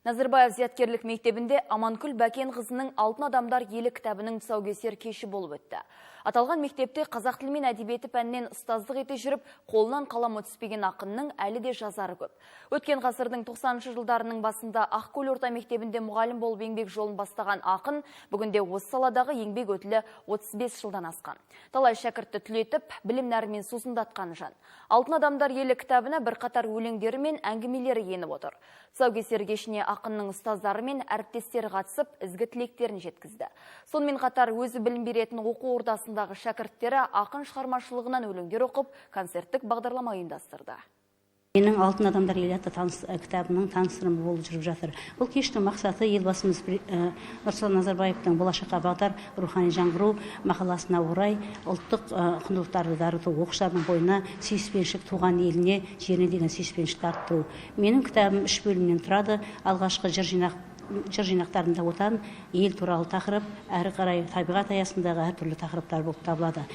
Назарбаев зияткерлік мектебінде Аманкүл Бәкен қызының «Алтын адамдар елі» кітабының тұсаукесер кеші болып өтті. Аталған мектепте қазақ тілі мен әдебиеті пәнінен ұстаздық ете жүріп, қолынан қаламы түспеген ақынның әлі де жазары көп. Өткен ғасырдың 90-шы жылдарының басында Ақкөл орта мектебінде мұғалім болып еңбек жолын бастаған ақын бүгінде осы саладағы еңбек өтілі 35 жылдан асқан. Талай шәкіртті түлетіп, білім нәрімен сусындатқан жан. «Алтын адамдар елі» кітабына бірқатар өлеңдері мен әңгімелері еніп отыр. Тұсаукесер кешіне ақынның ұстаздары мен әріптестері қатысып, ізгі тілектерін жеткізді. Сонымен қатар өзі білім беретін оқу ордасындағы шәкірттері ақын шығармашылығынан өлеңдер оқып, концерттік бағдарлама ұйымдастырды. Менің «Алтын адамдар елі» атты кітабының таныстырымы болып жүріп жатыр. Бұл кештің мақсаты елбасымыз Нұрсұлтан Назарбаевтың «Болашаққа бағдар рухани жаңғыру» мақаласына орай ұлттық құндылықтарды дарыту, оқушылардың бойына сүйіспеншілік, туған еліне, жеріне деген сүйіспеншілікті арттыру. Менің кітабым 3 бөлімнен тұрады. Алғашқы жыр жинақтарында отан, ел туралы тақырып, әрі қарай табиғат аясындағы әртүрлі тақырыптар болып табылады.